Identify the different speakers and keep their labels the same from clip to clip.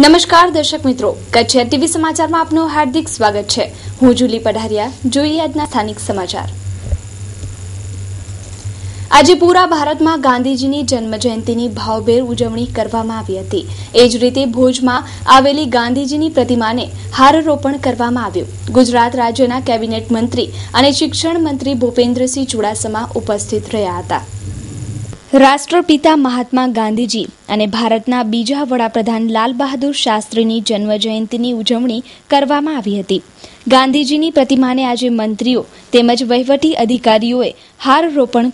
Speaker 1: નમસ્કાર દર્શક મિત્રો, કચ્છ ટીવી સમાચારમાં આપનું હાર્દિક સ્વાગત છે। હું જુલી પઢારિયા। જોઈએ આજના સ્થાનિક સમાચાર। આજે પૂરા ભારતમાં ગાંધીજીની જન્મજયંતિની ભાવભેર ઉજવણી કરવામાં આવી હતી। એ જ રીતે ભુજમાં આવેલી ગાંધીજીની પ્રતિમાને હારરોપણ કરવામાં આવ્યું। ગુજરાત રાજ્યના કેબિનેટ મંત્રી અને શિક્ષણ મંત્રી ભૂપેન્દ્રસિંહ ચુડાસમા ઉપસ્થિત રહ્યા હતા। રાષ્ટ્રપિતા મહાત્મા ગાંધીજી અને ભારતના બીજા વડાપ્રધાન લાલ બહાદુર શાસ્ત્રીની જન્મજયંતિની ઉજવણી કરવામાં આવી હતી। ગાંધીજીની પ્રતિમાને આજે મંત્રીઓ તેમજ વહીવટી અધિકારીઓએ હારરોપણ,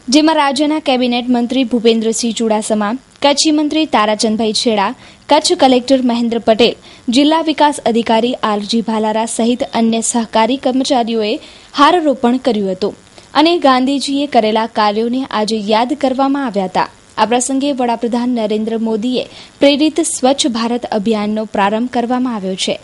Speaker 1: જેમાં રાજ્યના કેબિનેટ મંત્રી ભૂપેન્દ્રસિંહ ચુડાસમા, કચ્છી મંત્રી તારાચંદભાઈ છેડા, કચ્છ કલેક્ટર મહેન્દ્ર પટેલ, જિલ્લા વિકાસ અધિકારી આરજી ભાલારા સહિત અન્ય સહકારી કર્મચારીઓએ હારરોપણ કર્યું હતું અને ગાંધીજીએ કરેલા કાર્યોને આજે યાદ કરવામાં આવ્યા હતા। આ પ્રસંગે વડાપ્રધાન નરેન્દ્ર મોદીએ પ્રેરિત સ્વચ્છ ભારત અભિયાનનો પ્રારંભ કરવામાં આવ્યો છે।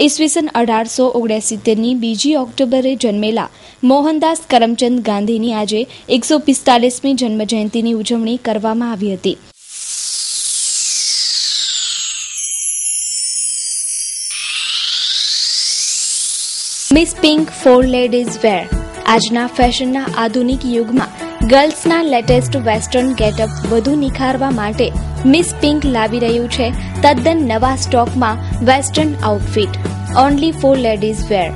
Speaker 1: ઈસવીસન 1869ની 2 ઓક્ટોબરે જન્મેલા મોહનદાસ કરમચંદ ગાંધીની આજે 145મી જન્મજયંતિની ઉજવણી કરવામાં આવી હતી। Miss pink for ladies wear આજના ફેશનના આધુનિક યુગમાં ગર્લ્સના લેટેસ્ટ વેસ્ટર્ન ગેટઅપ વધુ નિખારવા માટે મિસ પિંક લાવી રહ્યું છે તદ્દન નવા સ્ટોકમાં western outfit only for ladies wear.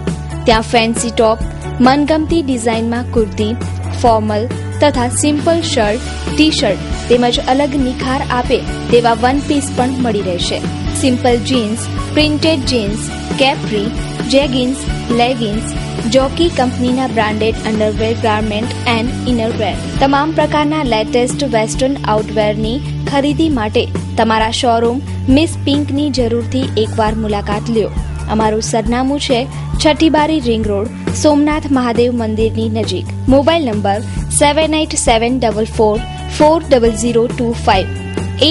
Speaker 1: ત્યાં ફેન્સી ટોપ, મનગમતી ડિઝાઇનમાં કુર્તી, ફોર્મલ તથા સિમ્પલ શર્ટ, ટી શર્ટ તેમજ અલગ નિખાર આપે તેવા વન પીસ પણ મળી રહેશે। Simple jeans, printed jeans, capri, jeggings, leggings, Jockey કંપનીના branded underwear, garment and innerwear, તમામ પ્રકારના લેટેસ્ટ વેસ્ટર્ન આઉટવેરની ખરીદી માટે તમારા શોરૂમ મિસ પિંકની જરૂરથી એકવાર મુલાકાત લ્યો। અમારું સરનામું છે 6ઠી બારી રિંગ રોડ, સોમનાથ મહાદેવ મંદિરની નજીક। Mobile number 7874440025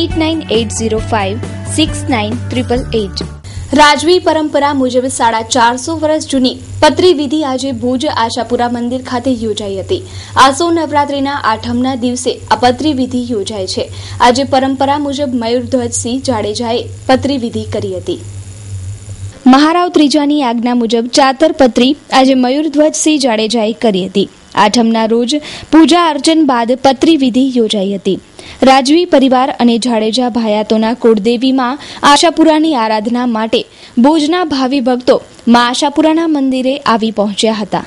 Speaker 1: 8980569888। રાજવી પરંપરા મુજબ 450 વર્ષ જૂની પતરી વિધિ આજે ભુજ આશાપુરા મંદિર ખાતે યોજાઈ હતી। આસો નવરાત્રીના આઠમના દિવસે આ પતરી વિધિ યોજાય છે। આજે પરંપરા મુજબ મયુરધ્વજસિંહ જાડેજાએ પતરી વિધિ કરી હતી। મહારાવ ત્રીજાની આજ્ઞા મુજબ ચાતર પતરી આજે મયુરધ્વજસિંહ જાડેજાએ કરી હતી। આઠમના રોજ પૂજા અર્ચન બાદ પતરી વિધિ યોજાઈ હતી। રાજવી પરિવાર અને જાડેજા ભાયાતોના કુળદેવીમાં આશાપુરાની આરાધના માટે ભુજના ભાવિ ભક્તો માં આશાપુરાના મંદિરે આવી પહોંચ્યા હતા।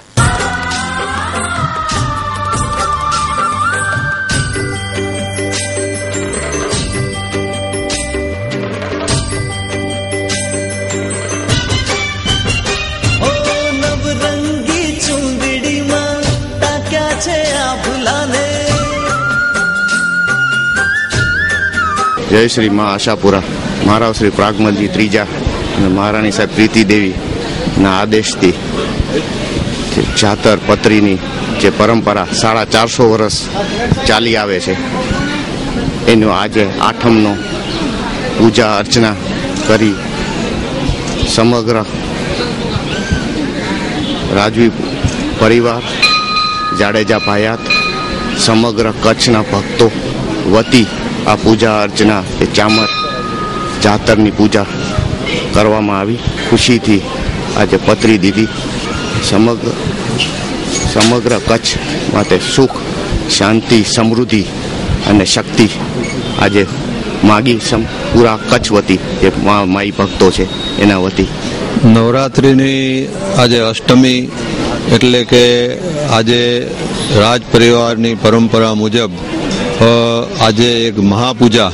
Speaker 2: જય શ્રી મા આશાપુરા મહારાવ શ્રી પ્રાગમલજી ત્રીજા અને મહારાણી સાહેબ પ્રીતિ દેવીના આદેશથી ચાતર પતરીની જે પરંપરા 450 વર્ષ ચાલી આવે છે એનું આજે આઠમનો પૂજા અર્ચના કરી સમગ્ર રાજવી પરિવાર, જાડેજા ભાયાત, સમગ્ર કચ્છના ભક્તો વતી આ પૂજા અર્ચના એ ચાતરની પૂજા કરવામાં આવી। ખુશીથી આજે પતરી દીધી। સમગ્ર કચ્છ માટે સુખ, શાંતિ, સમૃદ્ધિ અને શક્તિ આજે માગી પૂરા કચ્છ વતી જે માઈ ભક્તો છે એના વતી।
Speaker 3: નવરાત્રિની આજે અષ્ટમી એટલે કે આજે રાજ પરિવારની પરંપરા મુજબ આજે એક મહાપૂજા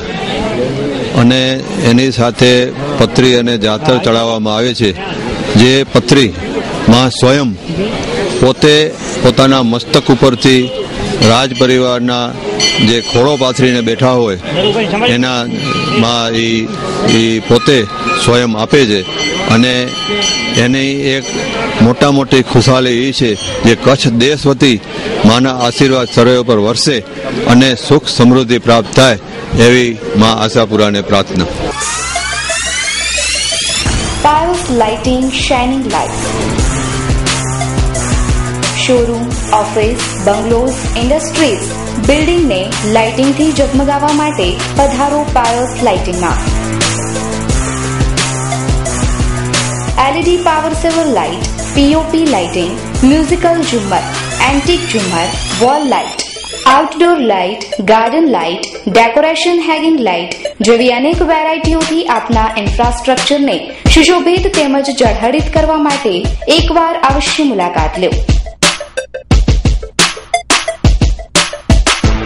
Speaker 3: અને એની સાથે પતરી અને જાતર ચડાવવામાં આવે છે। જે પતરી માં સ્વયં પોતે પોતાના મસ્તક ઉપરથી રાજ પરિવારના જે ખોળો પાથરીને બેઠા હોય એના માં એ પોતે સ્વયં આપે છે અને એની એક મોટી ખુશાલી એ છે જે કચ્છ દેશ વતી માના આશીર્વાદ સર્વે પર વરસે અને સુખ સમૃદ્ધિ પ્રાપ્ત થાય એવી માં આશાપુરાને પ્રાર્થના।
Speaker 1: Payos lighting shining light showroom, office, bungalows, industries, બિલ્ડિંગને લાઇટિંગથી ઝગમગાવવા માટે પધારો પાયોસ લાઇટિંગમાં।
Speaker 4: LED power saver light, POP lighting, musical झूमर, antique झूमर, wall light, outdoor light, garden light, decoration hanging light જેવી અનેક વેરાયટીઓથી આપના ઇન્ફ્રાસ્ટ્રક્ચરને સુશોભિત તેમજ ઝળહળિત કરવા માટે એકવાર અવશ્ય મુલાકાત લો.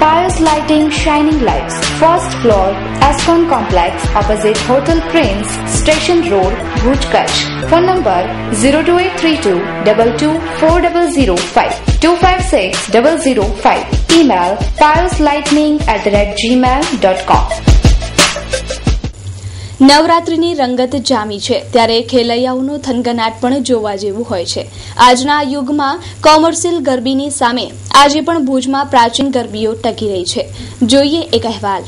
Speaker 4: Pious Lighting Shining Lights, first floor, Ascon Complex, opposite Hotel Prince, Station Road, Bhuj, Kutch. Phone number 02832 224005 256005. Email piouslightning@gmail.com.
Speaker 1: નવરાત્રિની રંગત જામી છે ત્યારે ખેલૈયાઓનો થનગનાટ પણ જોવા જેવું હોય છે. આજના યુગમાં કોમર્શિયલ ગરબીની સામે આજે પણ ભુજમાં પ્રાચીન ગરબીઓ ટકી રહી છે. જોઈએ એક અહેવાલ.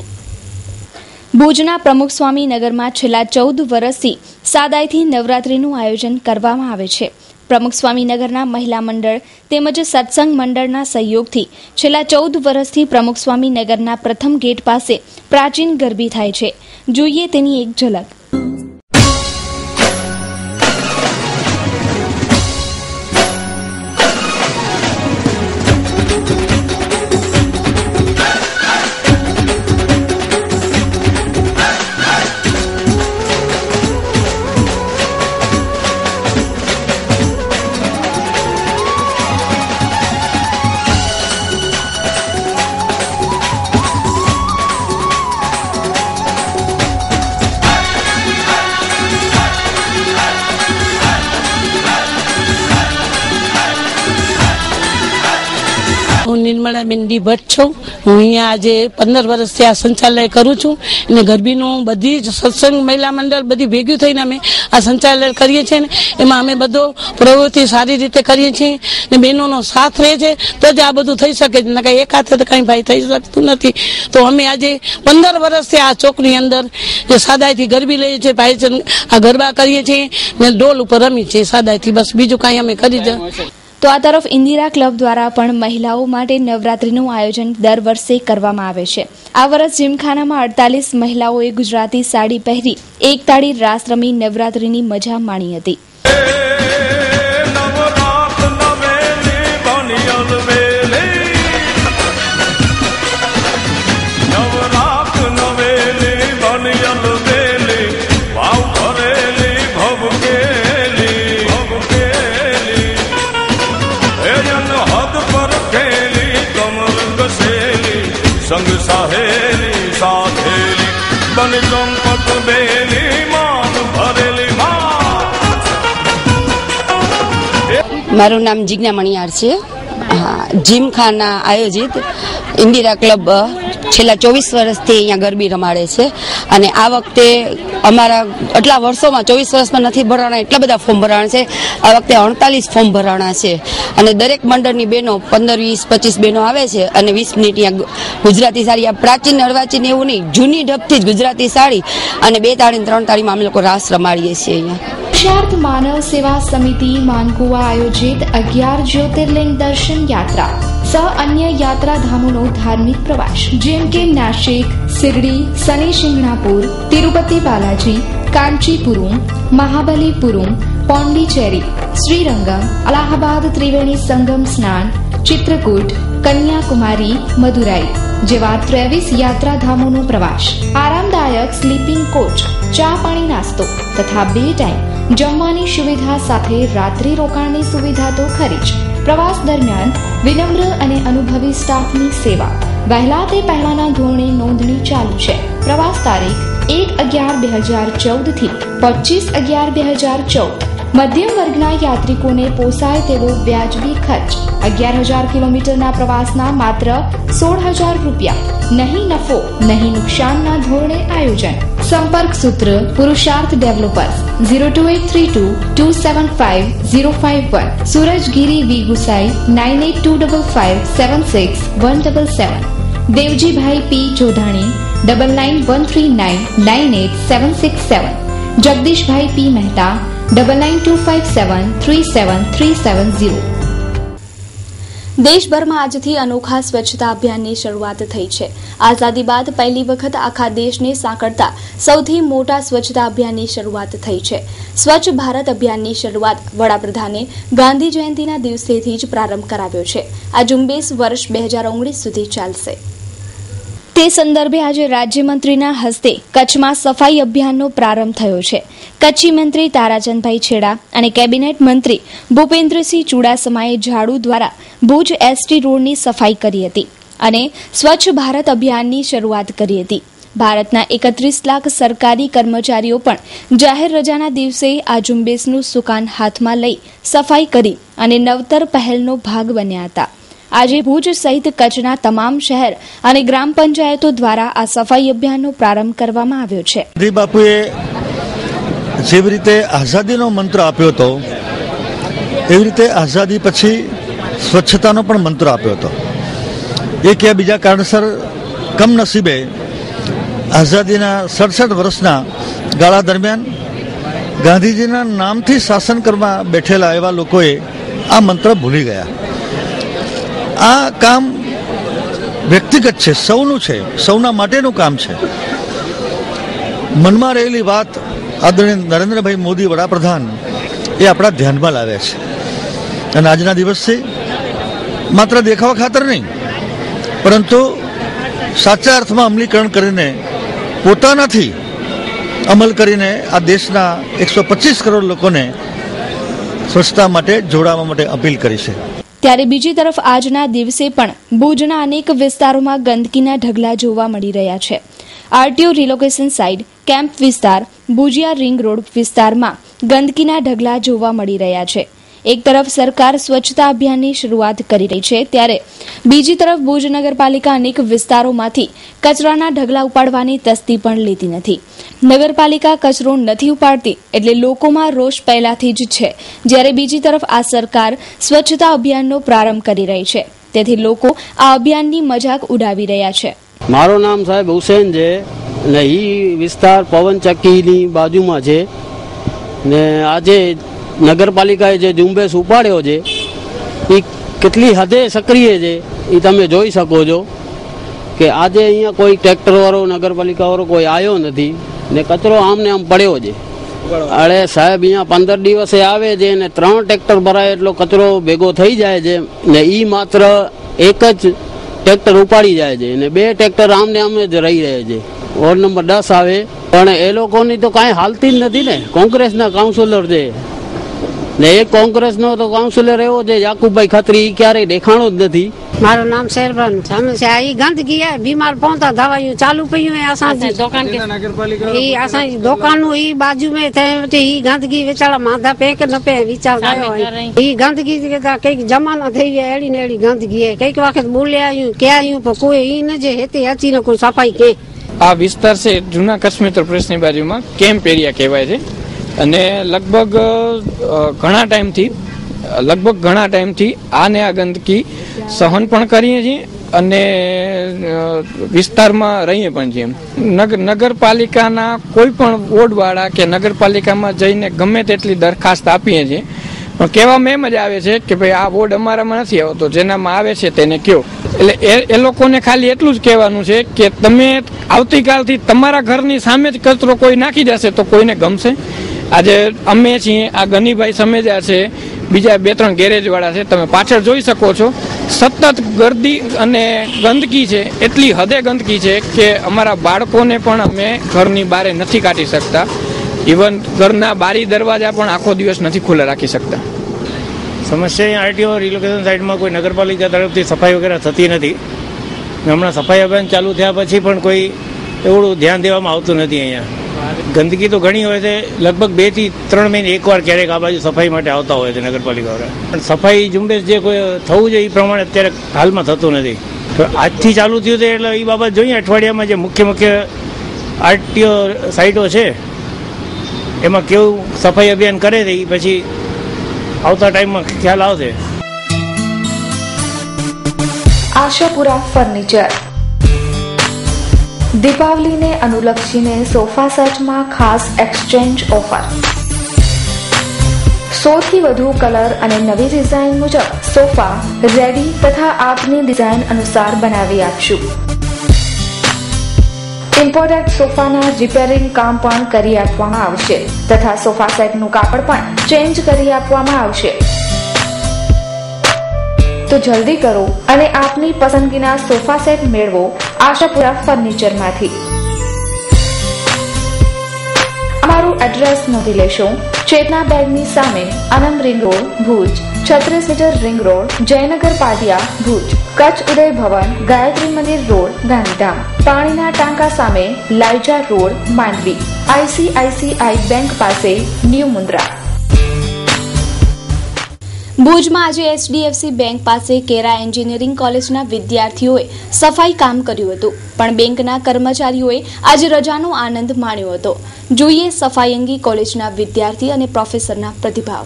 Speaker 1: ભુજના પ્રમુખ સ્વામી નગરમાં છેલ્લા 14 વર્ષથી સાદાઈથી નવરાત્રિનું આયોજન કરવામાં આવે છે. પ્રમુખ સ્વામી નગરના મહિલા મંડળ તેમજ સત્સંગ મંડળના સહયોગથી છેલ્લા 14 વર્ષથી પ્રમુખ સ્વામી નગરના પ્રથમ ગેટ પાસે પ્રાચીન ગરબી થાય છે. જોઈએ તેની એક ઝલક.
Speaker 5: હું નિર્મળાબેન ડી ભટ્ટ છું. હું અહીંયા આજે 15 વર્ષથી આ સંચાલય કરું છું અને ગરબીનું બધી જ સત્સંગ મહિલા મંડળ બધી ભેગું થઈને અમે આ સંચાલય કરીએ છીએ. એમાં અમે બધો પ્રવૃત્તિ સારી રીતે કરીએ છીએ ને બહેનોનો સાથ રહે છે તો જ આ બધું થઈ શકે છે. નકર એક હાથે તો કંઈ ભાઈ થઈ શકતું નથી. તો અમે આજે 15 વર્ષથી આ ચોકની અંદર જે સાદાઈથી ગરબી લઈએ છીએ, ભાઈ આ ગરબા કરીએ છીએ ને ડોલ ઉપર રમીએ છીએ સાદાઈથી. બસ બીજું કાંઈ અમે કરી જ.
Speaker 1: તો આ તરફ ઇન્દિરા ક્લબ દ્વારા પણ મહિલાઓ માટે નવરાત્રીનું આયોજન દર વર્ષે કરવામાં આવે છે. આ વર્ષ જીમખાનામાં 48 મહિલાઓએ ગુજરાતી સાડી પહેરી એક તાળી રાસ રમી નવરાત્રીની મજા માણી હતી.
Speaker 6: संग साहेली साथेली बन चंपक बेली मान भरेली
Speaker 7: મારું નામ જિજ્ઞા મણિયાર છે. જીમખાના આયોજિત ઇન્દિરા ક્લબ છેલ્લા 24 વર્ષથી અહીંયા ગરબી રમાડે છે અને આ વખતે અમારા આટલા વર્ષોમાં 24 વર્ષમાં નથી ભરાણા, એટલા બધા ફોર્મ ભરાણા છે. આ વખતે 48 ફોર્મ ભરાણા છે અને દરેક મંડળની બહેનો 15, 20, 25 બહેનો આવે છે અને 20 મિનિટ અહીંયા ગુજરાતી સાડી, આ પ્રાચીન અર્વાચીન એવું નહીં, જૂની ઢબથી જ ગુજરાતી સાડી અને 2 તાળી 3 તાળીમાં અમે લોકો રાસ રમાડીએ છીએ અહીંયા.
Speaker 4: પુરુષાર્થ માનવ સેવા સમિતિ માનકુવા આયોજિત 11 જ્યોતિર્લિંગ દર્શન યાત્રા સહ અન્ય યાત્રાધામોનો ધાર્મિક પ્રવાસ જેમ કે નાસિક, શિરડી, શનિ શિંગણાપુર, તિરુપતિ બાલાજી, કાંચીપુરમ, મહાબલીપુરમ, પોંડિચેરી, શ્રીરંગમ, અલાહાબાદ ત્રિવેણી સંગમ સ્નાન, ચિત્રકૂટ, કન્યાકુમારી, મદુરાઈ જેવા 23 યાત્રાધામોનો પ્રવાસ. આરામદાયક સ્લીપિંગ કોચ, ચા પાણી નાસ્તો તથા 2 ટાઈમ જમવાની સુવિધા સાથે રાત્રિ રોકાણની સુવિધા તો ખરી જ. પ્રવાસ દરમિયાન વિનમ્ર અને અનુભવી સ્ટાફની સેવા. વહેલા તે પહેલાના ધોરણે નોંધણી ચાલુ છે. પ્રવાસ તારીખ 1/11/2014 થી 25/11/2014. મધ્યમ વર્ગના યાત્રિકોને પોસાય તેવો વ્યાજબી ખર્ચ. 11,000 કિલોમીટરના પ્રવાસના માત્ર 16,000 રૂપિયા. નહીં નફો નહીં નુકસાનના ધોરણે આયોજન. સંપર્ક સૂત્ર પુરુષાર્થ ડેવલપર્સ 02832 275 051. સુરજગીરી વી ગુસાઈ 9825576177. દેવજીભાઈ પી જોધાણી 9913998767. જગદીશભાઈ પી મહેતા 9925737370.
Speaker 1: દેશભરમાં આજથી અનોખા સ્વચ્છતા અભિયાનની શરૂઆત થઈ છે. આઝાદી બાદ પહેલી વખત આખા દેશને સાંકળતા સૌથી મોટા સ્વચ્છતા અભિયાનની શરૂઆત થઈ છે. સ્વચ્છ ભારત અભિયાનની શરૂઆત વડાપ્રધાને ગાંધી જયંતિના દિવસેથી જ પ્રારંભ કરાવ્યો છે. આ ઝુંબેશ વર્ષ 2019 સુધી ચાલશે. તે સંદર્ભે આજે રાજ્યમંત્રીના હસ્તે કચ્છમાં સફાઈ અભિયાનનો પ્રારંભ થયો છે. કચ્છી મંત્રી તારાચંદભાઈ છેડા અને કેબિનેટ મંત્રી ભૂપેન્દ્રસિંહ ચુડાસમાએ ઝાડુ દ્વારા ભુજ એસટી રોડની સફાઈ કરી હતી અને સ્વચ્છ ભારત અભિયાનની શરૂઆત કરી હતી. ભારતના 31 લાખ સરકારી કર્મચારીઓ પણ જાહેર રજાના દિવસે આ ઝુંબેશનું સુકાન હાથમાં લઈ સફાઈ કરી અને નવતર પહેલનો ભાગ બન્યા હતા. આજે ભુજ સહિત કચ્છના તમામ શહેર અને ગ્રામ પંચાયતો દ્વારા આ સફાઈ અભિયાનનો પ્રારંભ કરવામાં આવ્યો છે.
Speaker 8: બાપુએ જેવી રીતે આઝાદીનો મંત્ર આપ્યો હતો એવી રીતે આઝાદી પછી સ્વચ્છતાનો પણ મંત્ર આપ્યો હતો. એક યા બીજા કારણસર કમનસીબે આઝાદીના 67 વર્ષના ગાળા દરમિયાન ગાંધીજીના નામથી શાસન કરવા બેઠેલા એવા લોકોએ આ મંત્ર ભૂલી ગયા. આ કામ વ્યક્તિગત છે, સૌનું છે, સૌના માટેનું કામ છે. મનમાં રહેલી વાત આદરણીય નરેન્દ્રભાઈ મોદી વડાપ્રધાન એ આપણા ધ્યાનમાં લાવ્યા છે અને આજના દિવસથી માત્ર દેખાવા ખાતર નહીં પરંતુ સાચા અર્થમાં અમલીકરણ કરીને પોતાનાથી અમલ કરીને આ દેશના 125 કરોડ લોકોને સ્વચ્છતા માટે જોડાવા માટે અપીલ કરી છે.
Speaker 1: ત્યારે બીજી તરફ આજના દિવસે પણ ભુજના અનેક વિસ્તારોમાં ગંદકીના ઢગલા જોવા મળી રહ્યા છે. આરટીઓ રિલોકેશન સાઇટ, કેમ્પ વિસ્તાર, ભુજિયા રિંગ રોડ વિસ્તારમાં ગંદકીના ઢગલા જોવા મળી રહ્યા છે. એક તરફ સરકાર સ્વચ્છતા અભિયાનની શરૂઆત કરી રહી છે ત્યારે બીજી તરફ ભુજ નગરપાલિકા અનેક વિસ્તારોમાંથી કચરાના ઢગલા ઉપાડવાની તસ્દી પણ લેતી નથી. નગરપાલિકા કચરો નથી ઉપાડતી એટલે લોકોમાં રોષ પહેલાથી જ છે, જ્યારે બીજી તરફ આ સરકાર સ્વચ્છતા અભિયાનનો પ્રારંભ કરી રહી છે તેથી લોકો આ અભિયાનની મજાક ઉડાવી રહ્યા છે.
Speaker 9: મારું નામ સાહેબ હુસેન છે ને ઈ વિસ્તાર પવન ચક્કીની બાજુમાં છે ને આજે નગરપાલિકાએ જે ઝુંબેશ ઉપાડ્યો છે એ કેટલી હદે સક્રિય છે એ તમે જોઈ શકો છો કે આજે અહીંયા કોઈ ટ્રેક્ટરવાળો નગરપાલિકાવાળો કોઈ આવ્યો નથી ને કચરો આમને આમ પડ્યો છે. અરે સાહેબ અહીંયા 15 દિવસે આવે છે ને 3 ટ્રેક્ટર ભરાય એટલો કચરો ભેગો થઈ જાય છે ને એ માત્ર એક જ ટ્રેક્ટર ઉપાડી જાય છે ને 2 ટ્રેક્ટર આમને આમને જ રહી રહે છે. વોર્ડ નંબર 10 આવે પણ એ લોકોની તો કાંઈ હાલતી જ નથી ને. કોંગ્રેસના કાઉન્સિલર છે ને એક કોંગ્રેસનો તો કાઉન્સિલર એવો છે યાકુબભાઈ ખત્રી, ક્યારેય દેખાણો જ નથી.
Speaker 10: મારું નામ શેરબાન સમસ્યા ઈ ગંદકી હે, बीमार पहुंचा दवाइयों चालू पईयो है असांजी दुकान के ई असांजी दुकानों ई बाजू में थे ई गंदगी वेचारा मांधा पे के न पे विचार आयो ई गंदगी के कई जमाना થઈ ગયા એડી ને એડી ગંદકી હે. કઈક વખત બોલ્યા આયું કે આયું પણ કોઈ ઈ ન જે હેતે અચીને કોઈ સફાઈ કે.
Speaker 11: આ વિસ્તાર છે જૂના કચ્છ મિત્ર પ્રેસની બાજુમાં કેમ્પ એરિયા કહેવાય છે અને લગભગ ઘણા ટાઈમથી આને આ ગંદકી સહન પણ કરીએ છીએ અને વિસ્તારમાં રહીએ પણ છીએ. નગરપાલિકાના કોઈ પણ વોર્ડવાળા કે નગરપાલિકામાં જઈને ગમે તેટલી દરખાસ્ત આપીએ છીએ પણ કહેવામાં એમ જ આવે છે કે ભાઈ આ વોર્ડ અમારામાં નથી આવતો, જેનામાં આવે છે તેને કયો. એટલે એ લોકોને ખાલી એટલું જ કહેવાનું છે કે તમે આવતીકાલથી તમારા ઘરની સામે જ કચરો કોઈ નાખી જશે તો કોઈને ગમશે. આજે અમે છીએ, આ ગનીભાઈ સમેજા છે, બીજા 2-3 ગેરેજ વાળા છે, તમે પાછળ જોઈ શકો છો. સતત ગર્દી અને ગંદકી છે, એટલી હદે ગંદકી છે કે અમારા બાળકોને પણ અમે ઘરની બહાર નથી કાઢી શકતા. ઇવન ઘરના બારી દરવાજા પણ આખો દિવસ નથી ખુલ્લા રાખી શકતા.
Speaker 12: સમસ્યા આરટીઓ રિલોકેશન સાઇટમાં કોઈ નગરપાલિકા તરફથી સફાઈ વગેરે થતી નથી. હમણાં સફાઈ અભિયાન ચાલુ થયા પછી પણ કોઈ એવડું ધ્યાન દેવામાં આવતું નથી. અહીંયા ગંદકી તો ઘણી હોય છે, લગભગ 2 થી 3 મહિને એકવાર ક્યારેક આ બાજુ સફાઈ માટે આવતા હોય છે નગરપાલિકાવાળા. પણ સફાઈ ઝુંબેશ જે કોઈ થવું જોઈએ એ પ્રમાણે અત્યારે હાલમાં થતું નથી. તો આજથી ચાલુ થયું છે એટલે એ બાબત જોઈએ. અઠવાડિયામાં જે મુખ્ય આરટીઓ સાઇટો છે એમાં કેવું સફાઈ અભિયાન કરે છે એ પછી આવતા ટાઈમમાં ખ્યાલ આવશે.
Speaker 4: આશાપુરા ફર્નિચર દીપાવલીને અનુલક્ષીને સોફા સેટમાં ખાસ એક્સચેન્જ ઓફર. સૌથી વધુ કલર અને નવી ડિઝાઇન મુજબ સોફા રેડી તથા આપની ડિઝાઇન અનુસાર બનાવી આપશું. ઇમ્પોર્ટેડ સોફાના રિપેરિંગ કામ પણ કરી આપવામાં આવશે તથા સોફા સેટનું કાપડ પણ ચેન્જ કરી આપવામાં આવશે. તો જલ્દી કરો અને આપની પસંદગીના સોફા સેટ મેળવો આશાપુરા ફર્નિચરમાંથી. અમારું એડ્રેસ નોંધી લેશો. ચેતના બેગની સામે Anand ring road Bhuj, 36 metre ring road Jaynagar પાટિયા ભુજ, કચ્છ ઉદય ભવન ગાયત્રી મંદિર રોડ ગાંધીધામ, પાણીના ટાંકા સામે Lalja road Mandvi, ICICI bank પાસે ન્યૂ મુન્દ્રા.
Speaker 1: ભુજમાં આજે HDFC બેંક પાસે કેરા એન્જિનિયરિંગ કોલેજના વિદ્યાર્થીઓએ સફાઈ કામ કર્યું હતું, પણ બેંકના કર્મચારીઓએ આજે રજાનો આનંદ માણ્યો હતો. જોઈએ સફાઈ અંગે કોલેજના વિદ્યાર્થી અને પ્રોફેસરના પ્રતિભાવ.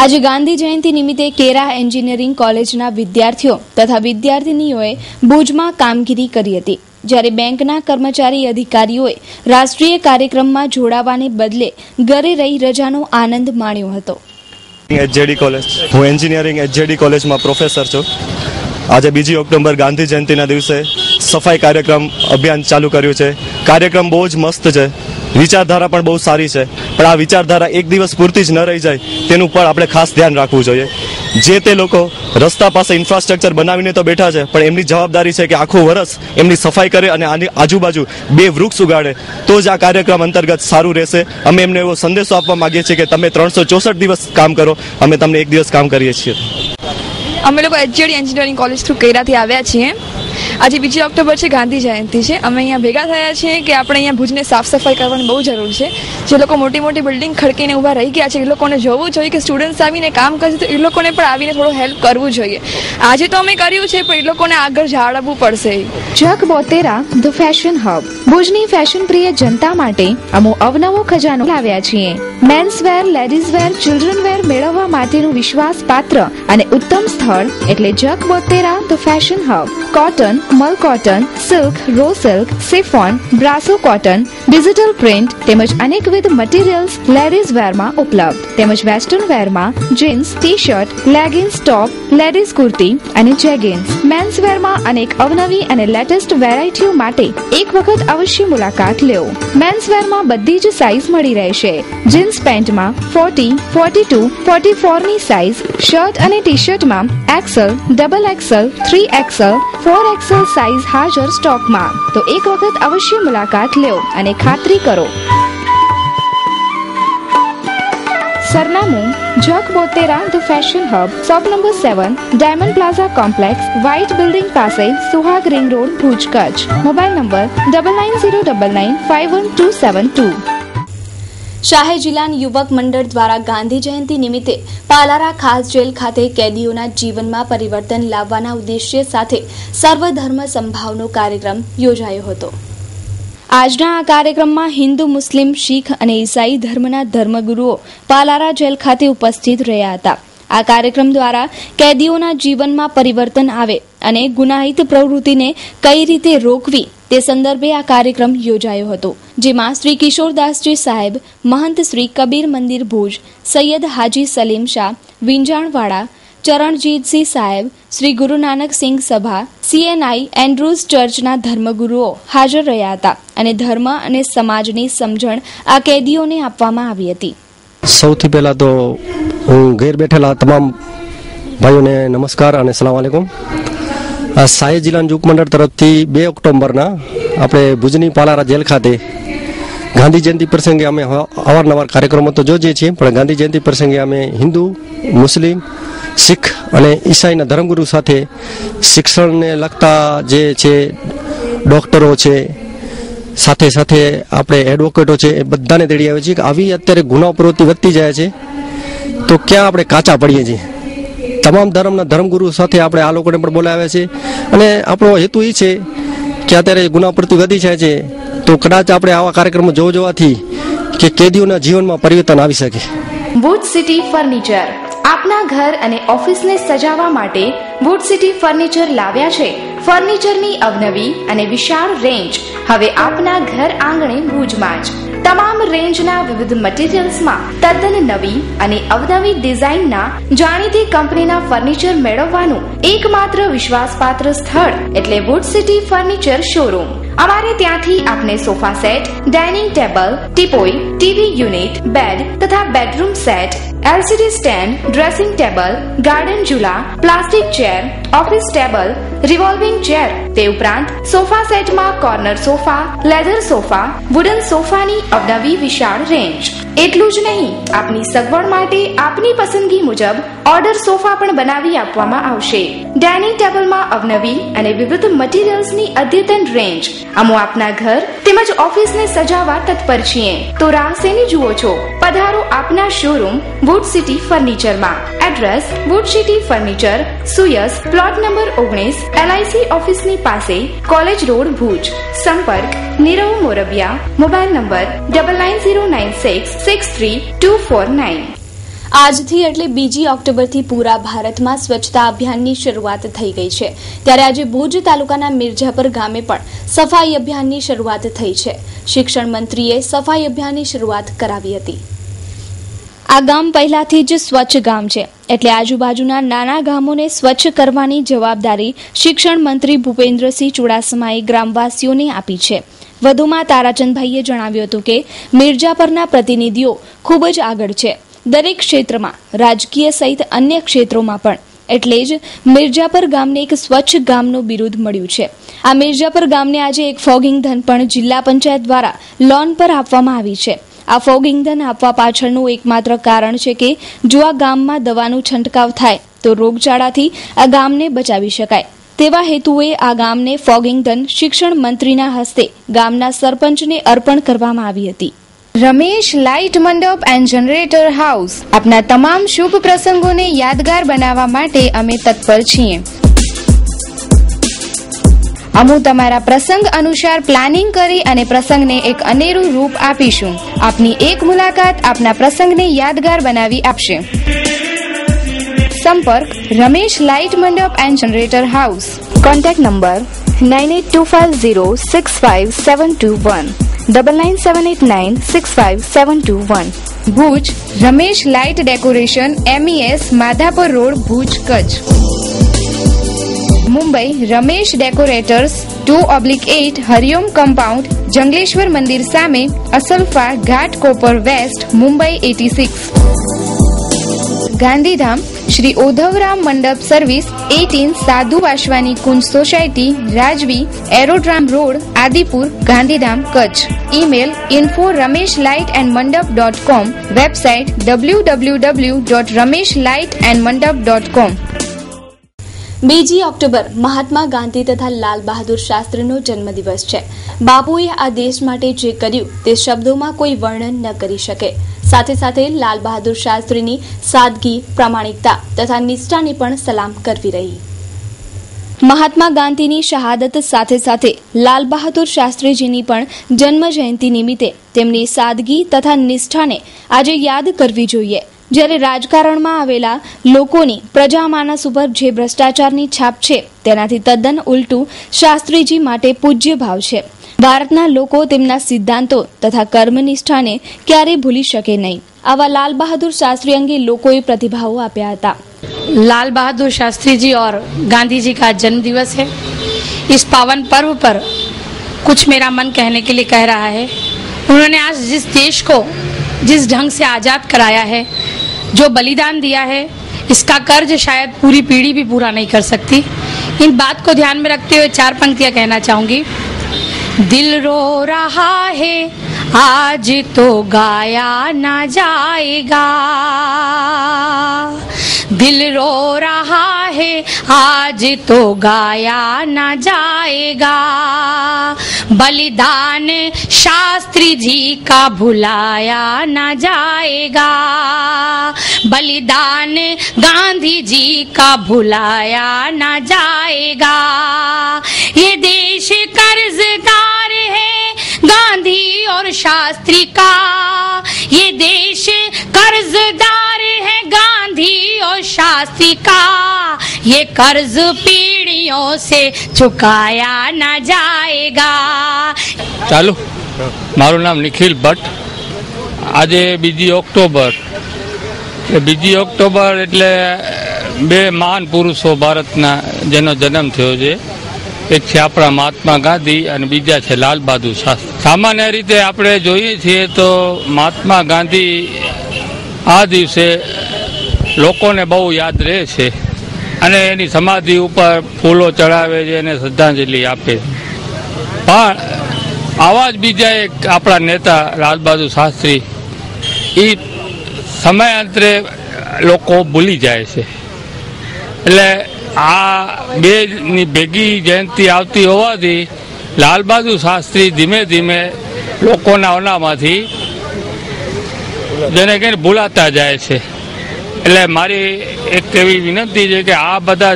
Speaker 1: આજે ગાંધી જયંતિ નિમિત્તે કેરા એન્જિનિયરિંગ કોલેજના વિદ્યાર્થીઓ તથા વિદ્યાર્થીનીઓએ ભુજમાં કામગીરી કરી હતી, જ્યારે બેંકના કર્મચારી અધિકારીઓએ રાષ્ટ્રીય કાર્યક્રમમાં જોડાવાને બદલે ઘરે રહી રજાનો આનંદ માણ્યો હતો.
Speaker 13: HJD કોલેજ, હું એન્જિનિયરિંગ HJD કોલેજમાં પ્રોફેસર છું. આજે 2 ઓક્ટોબર ગાંધી જયંતિના દિવસે સફાઈ કાર્યક્રમ અભિયાન ચાલુ કર્યું છે. કાર્યક્રમ બહુ જ મસ્ત છે, વિચારધારા પણ બહુ સારી છે, પણ આ વિચારધારા એક દિવસ પૂરતી જ ન રહી જાય તેનું પણ આપણે ખાસ ધ્યાન રાખવું જોઈએ. જે તે લોકો રસ્તા પાસે ઇન્ફ્રાસ્ટ્રક્ચર બનાવીને તો બેઠા છે, પણ એમની જવાબદારી છે કે આખું વર્ષ એમની સફાઈ કરે અને આની આજુબાજુ 2 વૃક્ષ ઉગાડે, તો જ આ કાર્યક્રમ અંતર્ગત સારું રહેશે. અમે એમને એવો સંદેશો આપવા માંગીએ છીએ કે તમે 364 દિવસ કામ કરો, અમે તમને એક દિવસ કામ કરીએ છીએ.
Speaker 14: અમે લોકો HJD એન્જિનિયરિંગ કોલેજ થ્રુ કેરાથી આવ્યા છીએ. આજે 2 ઓક્ટોબર છે, ગાંધી જયંતિ છે. અમે અહીંયા ભેગા થયા છીએ કે આપણે અહીંયા ભુજને સાફ સફાઈ કરવાની બહુ જરૂર છે. જે લોકો મોટી મોટી બિલ્ડિંગ ખડકીને ઊભા રહી ગયા છે એ લોકોને જોવું જોઈએ કે સ્ટુડન્ટ્સ આવીને કામ કરશે તો એ લોકોને પણ આવીને થોડું હેલ્પ કરવું જોઈએ. આજે તો અમે કર્યું છે, પણ એ લોકોને આગળ જાળવવું પડશે.
Speaker 4: Jag Botera the fashion hub. ભુજની ફેશન પ્રિય જનતા માટે અમો અવનવો ખજાનો લાવ્યા છીએ. Men's wear, ladies wear, children wear મેળવવા માટેનું વિશ્વાસપાત્ર અને ઉત્તમ સ્થળ એટલે Jag Botera the fashion hub. Cotton, મલ cotton, silk, raw silk, chiffon, brasso cotton, digital print તેમજ અનેકવિધ મટીરીયલ્સ લેડીઝ વેરમાં ઉપલબ્ધ, તેમજ વેસ્ટર્ન વેરમાં jeans, t-shirt, leggings, top, ladies kurti અને જેગિન્સ. મેન્સ વેરમાં અનેક અવનવી અને લેટેસ્ટ વેરાયટીઓ માટે એક વખત અવશ્ય મુલાકાત લો. મેન્સ વેરમાં બધી જ સાઇઝ મળી રહેશે. જીન્સ પેન્ટમાં 40, 42, 44 ની સાઇઝ, શર્ટ અને ટી-શર્ટમાં XL, XXL, 3XL, 4XL size હાજર સ્ટોકમાં. તો એક વખત અવશ્ય મુલાકાત લો અને ખાતરી કરો. સરનામું Jag Botera the fashion hub, shop number 7, diamond plaza complex, white building પાસે, Suhag ring road, Bhuj, Kutch. Mobile number 9909951272.
Speaker 1: શાહે જિલ્લાન યુવક મંડળ દ્વારા ગાંધી જયંતિ નિમિત્તે પાલારા ખાસ જેલ ખાતે કેદીઓના જીવનમાં પરિવર્તન લાવવાના ઉદ્દેશ્ય સાથે સર્વધર્મ સંભાવનો કાર્યક્રમ યોજાયો હતો. આજના આ કાર્યક્રમમાં હિન્દુ, મુસ્લિમ, શીખ અને ઈસાઈ ધર્મના ધર્મગુરુઓ પાલારા જેલ ખાતે ઉપસ્થિત રહ્યા હતા. આ કાર્યક્રમ દ્વારા કેદીઓના જીવનમાં પરિવર્તન આવે અને ગુનાહિત પ્રવૃત્તિને કઈ રીતે રોકવી તે સંદર્ભે આ કાર્યક્રમ યોજાયો હતો, જેમાં શ્રી કિશોરદાસજી સાહેબ, મહંત શ્રી કબીર મંદિર ભુજ, સૈયદ હાજી સલીમ શાહ વિંજાણવાડા, ચરણજીતસિંહ સાહેબ, શ્રી ગુરુ નાનક સિંહ સભા, CNI એન્ડ્રુઝ ચર્ચના ધર્મગુરુઓ હાજર રહ્યા હતા અને ધર્મ અને સમાજની સમજણ આ કેદીઓને આપવામાં આવી હતી.
Speaker 15: સૌથી પહેલા તો હું ઘેર બેઠેલા તમામ ભાઈઓને નમસ્કાર અને સલામ આલેકુમ. આ શાહે જિલ્લા યુવક મંડળ તરફથી 2 ઓક્ટોબરના આપણે ભુજની પાલારા જેલ ખાતે ગાંધી જયંતિ પ્રસંગે અમે અવારનવાર કાર્યક્રમો તો જોઈએ છીએ, પણ ગાંધી જયંતિ પ્રસંગે અમે હિન્દુ, મુસ્લિમ, શીખ અને ઈસાઈના ધર્મગુરુ સાથે શિક્ષણને લગતા જે છે ડોક્ટરો છે, સાથે સાથે આપણે એડવોકેટો છે, એ બધાને તેડી આવે છે કે આવી અત્યારે ગુના પ્રવૃત્તિ વધતી જાય છે તો ક્યાં આપણે કાચા પડીએ છીએ. તમામ ધર્મના ધર્મગુરુ સાથે આપણે આ લોકોને પણ બોલાવ્યા છે અને આપણો હેતુ એ છે કે અત્યારે ગુના પ્રવૃત્તિ વધી જાય છે તો કદાચ આપણે આવા કાર્યક્રમો જોવાથી કે કેદીઓના જીવનમાં પરિવર્તન આવી શકે.
Speaker 4: વુડ સિટી ફર્નિચર આપના ઘર અને ઓફિસને સજાવવા માટે વુડ સિટી ફર્નિચર લાવ્યા છે. ફર્નિચરની અવનવી અને વિશાળ રેન્જ હવે આપના ઘર આંગણે ભુજમાં જ. તમામ રેન્જના વિવિધ મટીરીયલ્સમાં તદ્દન નવી અને અવનવી ડિઝાઇનના જાણીતી કંપનીના ફર્નિચર મેળવવાનું એકમાત્ર વિશ્વાસપાત્ર સ્થળ એટલે વુડ સિટી ફર્નિચર શોરૂમ. અમારે ત્યાંથી આપને sofa set, dining table, teapoy, TV unit, bed તથા bedroom set, LCD stand, dressing table, garden ઝૂલા, plastic chair, office table, revolving chair, તે ઉપરાંત સોફા સેટમાં corner sofa, leather sofa, wooden સોફાની અવનવી વિશાળ રેન્જ. એટલું જ નહીં, આપની સગવડ માટે આપની પસંદગી મુજબ ઓર્ડર સોફા પણ બનાવી આપવામાં આવશે. ડાઇનિંગ ટેબલમાં અવનવી અને વિવિધ મટીરીયલ્સની અદ્યતન રેન્જ. અમો આપના ઘર તેમજ ઓફિસને સજાવવા તત્પર છીએ. તો રાહ શેની જુઓ છો? પધારો આપના શોરૂમ વુડ સિટી ફર્નિચરમાં. એડ્રેસ વુડ સિટી ફર્નિચર, સુયસ, પ્લોટ નંબર 19, LIC ઓફિસની પાસે, કોલેજ રોડ, ભુજ. સંપર્ક નીરવ મોરબિયા. Mobile number 9909663249.
Speaker 1: આજથી એટલે 2 ઓક્ટોબરથી પૂરા ભારતમાં સ્વચ્છતા અભિયાનની શરૂઆત થઈ ગઈ છે. ત્યારે આજે ભુજ તાલુકાના મિર્જાપર ગામે પણ સફાઈ અભિયાનની શરૂઆત થઈ છે. શિક્ષણ મંત્રીએ સફાઈ અભિયાનની શરૂઆત કરાવી હતી. આ ગામ પહેલાથી જ સ્વચ્છ ગામ છે, એટલે આજુબાજુના નાના ગામોને સ્વચ્છ કરવાની જવાબદારી શિક્ષણ મંત્રી ભૂપેન્દ્રસિંહ ચુડાસમાએ ગ્રામવાસીઓને આપી છે. વધુમાં તારાચંદભાઈએ જણાવ્યું હતું કે મિર્જાપરના પ્રતિનિધિઓ ખૂબ જ આગળ છે દરેક ક્ષેત્રમાં, રાજકીય સહિત અન્ય ક્ષેત્રોમાં પણ. એટલે જ મિર્જાપર ગામને એક સ્વચ્છ ગામનું બિરુદ મળ્યું છે. આ મિર્જાપર ગામને આજે એક ફોગિંગ ધન પણ જિલ્લા પંચાયત દ્વારા લોન પર આપવામાં આવી છે. આ ફોગિંગ ધન આપવા પાછળનું એકમાત્ર કારણ છે કે જો આ ગામમાં દવાનું છંટકાવ થાય તો રોગચાળાથી આ ગામને બચાવી શકાય. તેવા હેતુએ આ ગામને ફોગિંગ ધન શિક્ષણ મંત્રીના હસ્તે ગામના સરપંચને અર્પણ કરવામાં આવી હતી.
Speaker 4: Ramesh light mandap and generator house. આપના તમામ શુભ પ્રસંગોને યાદગાર બનાવવા માટે અમે તત્પર છીએ. અમુ તમારા પ્રસંગ અનુસાર પ્લાનિંગ કરી અને પ્રસંગને એક અનેરું રૂપ આપીશું. આપની એક મુલાકાત આપના પ્રસંગને યાદગાર બનાવી આપશે. સંપર્ક Ramesh light mandap and generator house. Contact number 9825065721, 9978965721. Bhuj Ramesh light decoration, MES, Madhapar road, Bhuj, Kutch. Mumbai Ramesh decorators, 2/8 Hariom compound, Jangleshwar Mandir સામે, Asalpha Ghatkopar west, Mumbai 86. Gandhidham Shri Odhavram mandap service, 18 Sadhu Vaswani Kunj society, Rajvi, aerodrome road, Adipur, Gandhidham, Kutch. Email info@rameshlightandmandap.com. Website www.rameshlightandmandap.com.
Speaker 1: 2 October Mahatma Gandhi તથા લાલ બહાદુર શાસ્ત્રીનો જન્મદિવસ છે. બાપુએ આ દેશ માટે જે કર્યું તે શબ્દોમાં કોઈ વર્ણન ન કરી શકે. સાથે સાથે લાલ બહાદુર શાસ્ત્રીની સાદગી, પ્રામાણિકતા તથા નિષ્ઠાને પણ સલામ કરવી રહી. મહાત્મા ગાંધીની શહાદત સાથે સાથે લાલ બહાદુર શાસ્ત્રીજીની પણ જન્મ જયંતિ નિમિત્તે તેમની સાદગી તથા નિષ્ઠાને આજે યાદ કરવી જોઈએ. જ્યારે રાજકારણમાં આવેલા લોકોની પ્રજામાનસ ઉપર જે ભ્રષ્ટાચારની છાપ છે તેનાથી તદ્દન ઉલટું શાસ્ત્રીજી માટે પૂજ્ય ભાવ છે. ભારતના લોકો તેમના સિદ્ધાંતો તથા કર્મનિષ્ઠાને ક્યારેય ભૂલી શકે નહીં. આવા લાલ બહાદુર शास्त्री अंगे लोगों प्रतिभाव आप्या था।
Speaker 5: लाल बहादुर शास्त्री जी और गांधी जी का जन्म दिवस है। इस पावन पर्व पर कुछ मेरा मन कहने के लिए कह रहा है। उन्होंने आज जिस देश को जिस ढंग से आज़ाद कराया है, जो बलिदान दिया है, इसका कर्ज शायद पूरी पीढ़ी भी पूरा नहीं कर सकती। इन बात को ध्यान में रखते हुए 4 पंक्तियां कहना चाहूंगी। दिल रो रहा है आज तो गाया ना जाएगा, दिल रो रहा है आज तो गाया ना जाएगा, बलिदान शास्त्री जी का भुलाया ना जाएगा, बलिदान गांधी जी का भुलाया ना जाएगा। ये देश कर्जदार है गांधी और शास्त्री का, ये देश कर्जदार है गांधी और शास्त्री का, ये कर्ज पीढ़ियों से चुकाया ना जाएगा।
Speaker 16: चालू મારું નામ નિખિલ ભટ્ટ. આજે 2 ઓક્ટોબર, 2 ઓક્ટોબર એટલે 2 મહાન પુરુષો ભારતના જેનો જન્મ થયો છે. એક છે આપણા મહાત્મા ગાંધી અને બીજા છે લાલ બહાદુર શાસ્ત્રી. સામાન્ય રીતે આપણે જોઈએ છીએ તો મહાત્મા ગાંધી આ દિવસે લોકોને બહુ યાદ રહે છે અને એની સમાધિ ઉપર ફૂલો ચડાવે છે અને શ્રદ્ધાંજલિ આપે છે. પણ આવા જ બીજા એક આપણા નેતા લાલ બહાદુર શાસ્ત્રી એ સમયાંતરે લોકો ભૂલી જાય છે. એટલે આ બેની ભેગી જયંતિ આવતી હોવાથી લાલ બહાદુર શાસ્ત્રી ધીમે ધીમે લોકોના ઓનામાંથી જેને કહીને ભૂલાતા જાય છે. એટલે મારી એક એવી વિનંતી છે કે આ બધા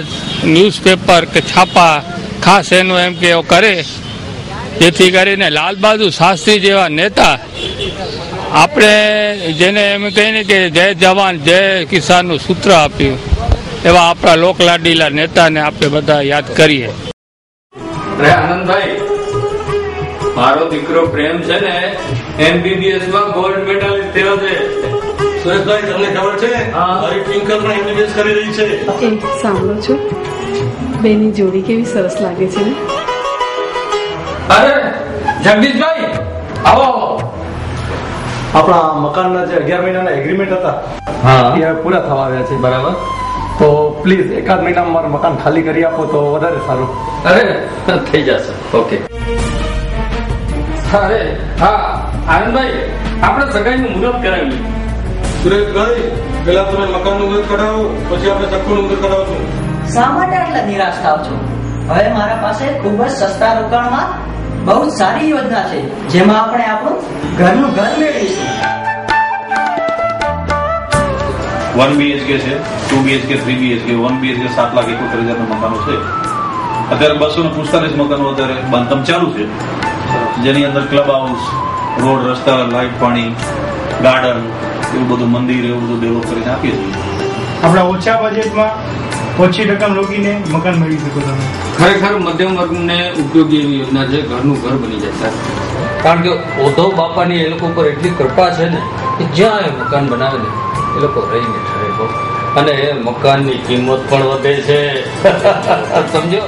Speaker 16: ન્યૂઝપેપર કે છાપા ખાસ એનું એમ કે કરે જેથી કરીને લાલ બહાદુર શાસ્ત્રી જેવા નેતા આપણે જેને એમ કહીને કે જય જવાન જય કિસાનનું સૂત્ર આપ્યું એવા આપણા લોકલાડીલા નેતાને આપણે બધા યાદ કરીએ.
Speaker 17: આનંદભાઈ, મારો દીકરો પ્રેમ છે ને MBBS માં ગોલ્ડ મેડલિસ્ટ થયો છે.
Speaker 18: સુરેશભાઈ, તમને ખબર છે મારી ટ્વિંકલ પણ MBBS કરી રહી છે.
Speaker 19: સાંભળો છો, બેની જોડી કેવી સરસ લાગે છે ને.
Speaker 17: અરે જગદીશભાઈ, આવો.
Speaker 18: આપણા મકાનના જે 11 મહિનાના એગ્રીમેન્ટ હતા એ હવે પૂરા થવા આવ્યા છે.
Speaker 17: બરાબર.
Speaker 18: તો પ્લીઝ એકાદ મહિનામાં મારું મકાન ખાલી કરી આપો તો વધારે સારું.
Speaker 17: અરે થઈ જશે. ઓકે. અરે હા આનંદભાઈ, આપણે સગાઈનું મુહૂર્ત કરાવ્યું.
Speaker 18: સુરેશભાઈ, પેલા તમે મકાનનું મુહૂર્ત કઢાવો, પછી આપણે ચક્કુનું મુહૂર્ત કઢાવશું.
Speaker 20: શા માટે આટલા નિરાશ થાવ છો? હવે મારા પાસે ખૂબ જ સસ્તા રોકાણમાં બહુ જ સારી યોજના છે જેમાં આપણે આપણું ઘરનું ઘર મેળવીશું.
Speaker 21: 1 BHK છે, 2 BHK, 3 BHK, 1 BHK 7,71,000 મકાનો છે. અત્યારે 245 મકાનો અત્યારે બાંધકામ ચાલુ છે, જેની અંદર ક્લબ હાઉસ, રોડ, રસ્તા, લાઇટ, પાણી, ગાર્ડન, એવું બધું મંદિર એવું બધું ડેવલપ કરીને આપીએ છીએ.
Speaker 22: આપણા ઓછા બજેટમાં ઓછી રકમ રોકીને મકાન મેળવી શકો તમે.
Speaker 17: ખરેખર મધ્યમ વર્ગને ઉપયોગી એવી યોજના છે. ઘરનું ઘર બની જાય સાહેબ. કારણ કે ઉદ્ધવ બાપાની એ લોકો ઉપર એટલી કૃપા છે ને કે જ્યાં એ મકાન બનાવે ને એ લોકો રહીને ઠરે અને એ મકાનની કિંમત પણ વધે છે. સમજો.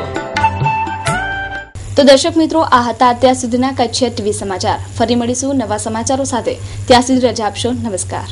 Speaker 1: તો દર્શક મિત્રો, આ હતા અત્યાર સુધીના કચ્છ TV સમાચાર. ફરી મળીશું નવા સમાચારો સાથે. ત્યાં સુધી રજા આપશો. નમસ્કાર.